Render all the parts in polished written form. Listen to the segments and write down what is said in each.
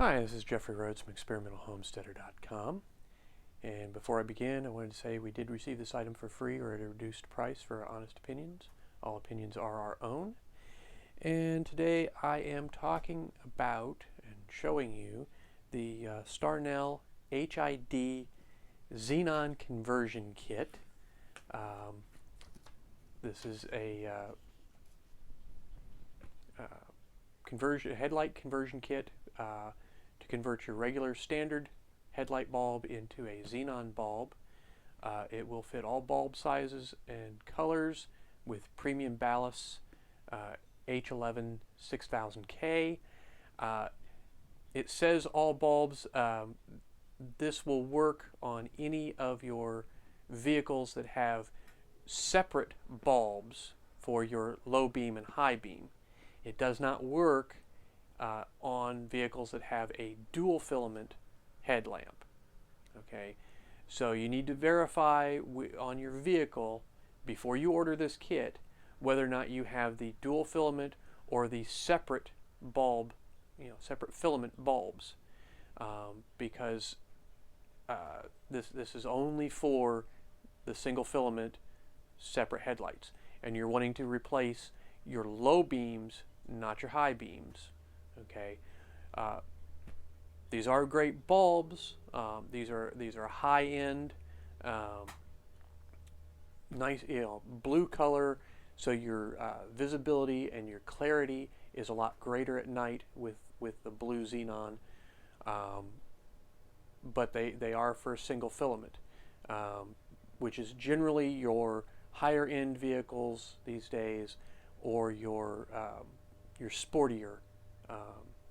Hi, this is Jeffrey Rhodes from experimentalhomesteader.com, and before I begin I wanted to say we did receive this item for free or at a reduced price for Honest Opinions. All opinions are our own, and today I am talking about and showing you the Sternell HID Xenon conversion kit. This is a headlight conversion kit to convert your regular standard headlight bulb into a Xenon bulb. It will fit all bulb sizes and colors with premium ballasts, H11 6000K. It says all bulbs. This will work on any of your vehicles that have separate bulbs for your low beam and high beam. It does not work on vehicles that have a dual filament headlamp. Okay, so you need to verify on your vehicle before you order this kit whether or not you have the dual filament or the separate bulb, separate filament bulbs, because this is only for the single filament separate headlights, and you're wanting to replace your low beams, not your high beams. Okay, these are great bulbs. These are high-end, nice, blue color, so your visibility and your clarity is a lot greater at night with the blue Xenon. But they are for single filament, which is generally your higher end vehicles these days, or your sportier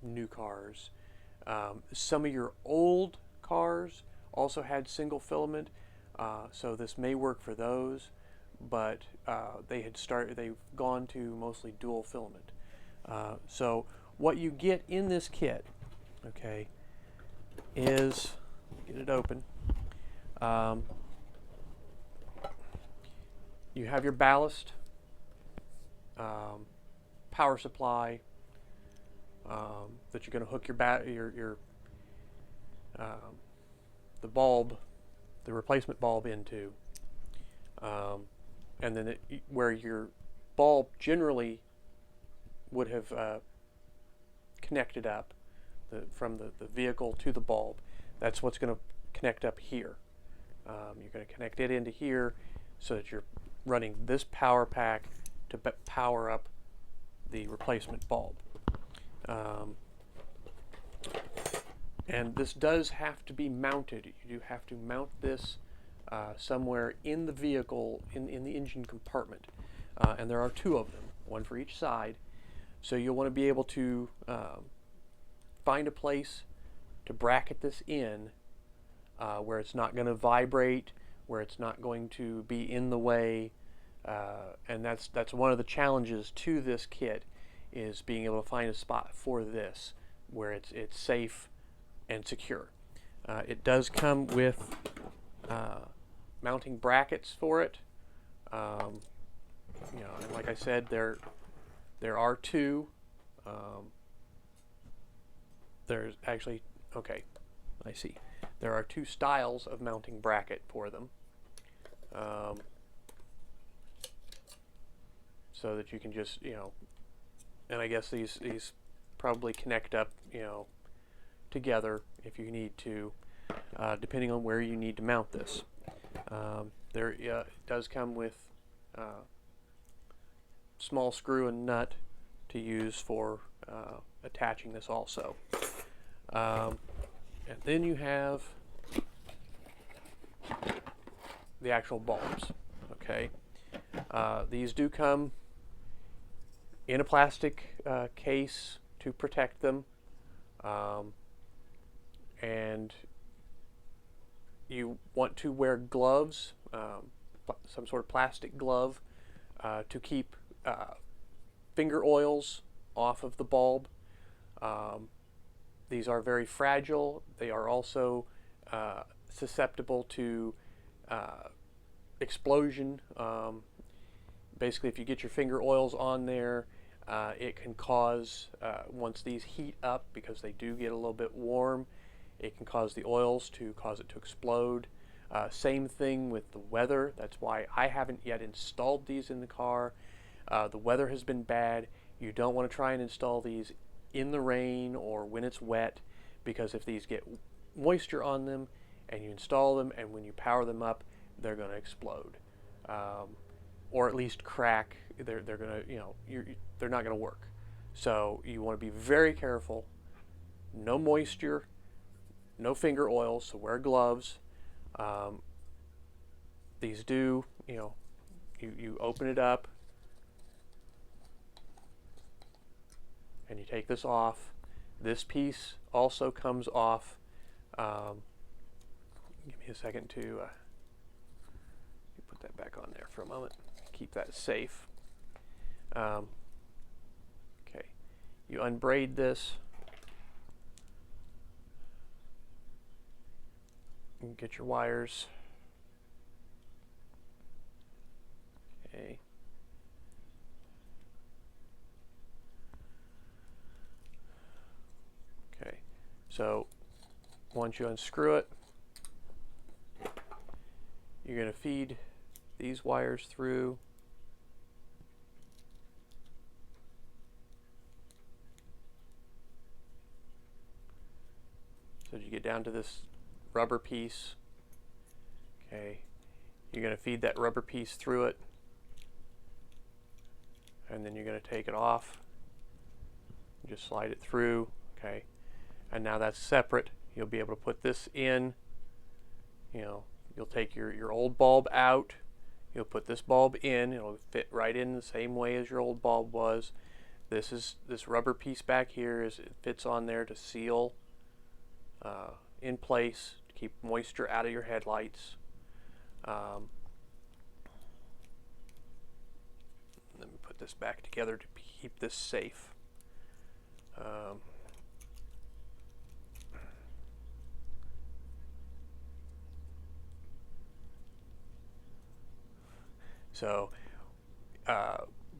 new cars. Some of your old cars also had single filament, so this may work for those, but they've gone to mostly dual filament. So what you get in this kit, okay, is, get it open, you have your ballast, power supply that you're going to hook the bulb, the replacement bulb into, and then where your bulb generally would have connected up from the vehicle to the bulb, that's what's going to connect up here. You're going to connect it into here so that you're running this power pack to power up the replacement bulb. And this does have to be mounted. You do have to mount this somewhere in the vehicle, in the engine compartment. And there are two of them, one for each side. So you'll want to be able to find a place to bracket this in where it's not going to vibrate, where it's not going to be in the way. And that's one of the challenges to this kit, is being able to find a spot for this where it's safe and secure. It does come with mounting brackets for it. And like I said, there are two. There's actually, okay, I see. There are two styles of mounting bracket for them. So that you can just, and I guess these probably connect up, together if you need to, depending on where you need to mount this. It does come with small screw and nut to use for attaching this also. And then you have the actual bulbs. Okay, these do come in a plastic case to protect them, and you want to wear gloves, some sort of plastic glove, to keep finger oils off of the bulb. These are very fragile. They are also susceptible to explosion. Basically, if you get your finger oils on there, It can cause, once these heat up, because they do get a little bit warm, it can cause the oils to cause it to explode. Same thing with the weather. That's why I haven't yet installed these in the car. The weather has been bad. You don't want to try and install these in the rain or when it's wet, because if these get moisture on them and you install them, and when you power them up, they're going to explode, or at least crack. They're going to, they're not going to work. So you want to be very careful. No moisture, no finger oils, so wear gloves. These do, you open it up and you take this off. This piece also comes off. Give me a second to put that back on there for a moment. Keep that safe. Okay, you unbraid this. And get your wires. Okay. Okay, so once you unscrew it, you're going to feed these wires through. So you get down to this rubber piece. Okay, you're going to feed that rubber piece through it, and then you're going to take it off. Just slide it through. Okay, and now that's separate. You'll be able to put this in. You'll take your old bulb out. You'll put this bulb in. It'll fit right in the same way as your old bulb was. This rubber piece back here it fits on there to seal in place, to keep moisture out of your headlights. Let me put this back together to keep this safe.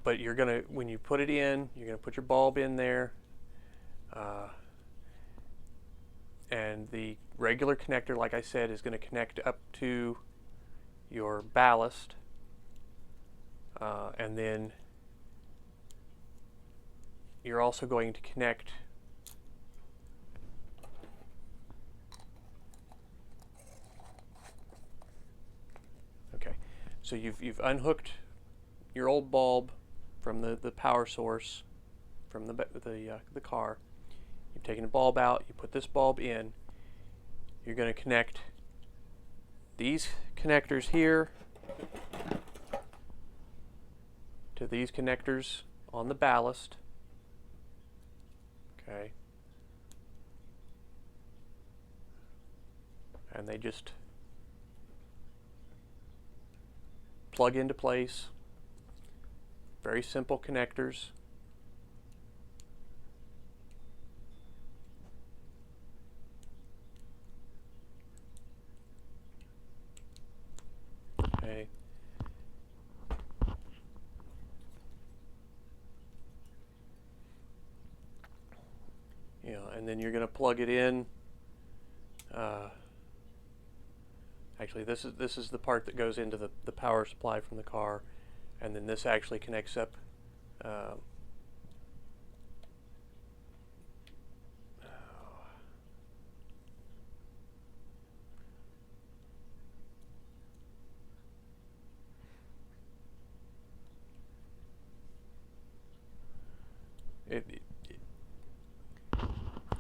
But you're gonna, when you put it in, you're gonna put your bulb in there, and the regular connector, like I said, is gonna connect up to your ballast, and then you're also going to connect so you've unhooked your old bulb from the power source from the car. You've taken the bulb out, you put this bulb in. You're going to connect these connectors here to these connectors on the ballast. Okay. And they just plug into place. Very simple connectors. Okay. And then you're going to plug it in. Actually, this is the part that goes into the power supply from the car, and then this actually connects up.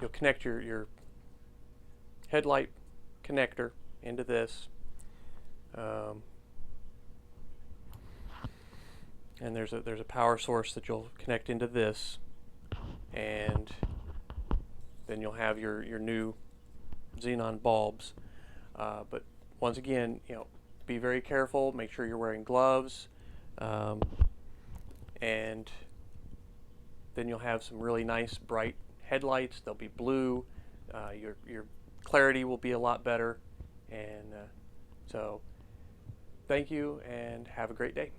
You'll connect your headlight connector into this, and there's a power source that you'll connect into this, and then you'll have your new xenon bulbs. But once again, be very careful. Make sure you're wearing gloves, and then you'll have some really nice bright headlights. They'll be blue. Your clarity will be a lot better. And so thank you and have a great day.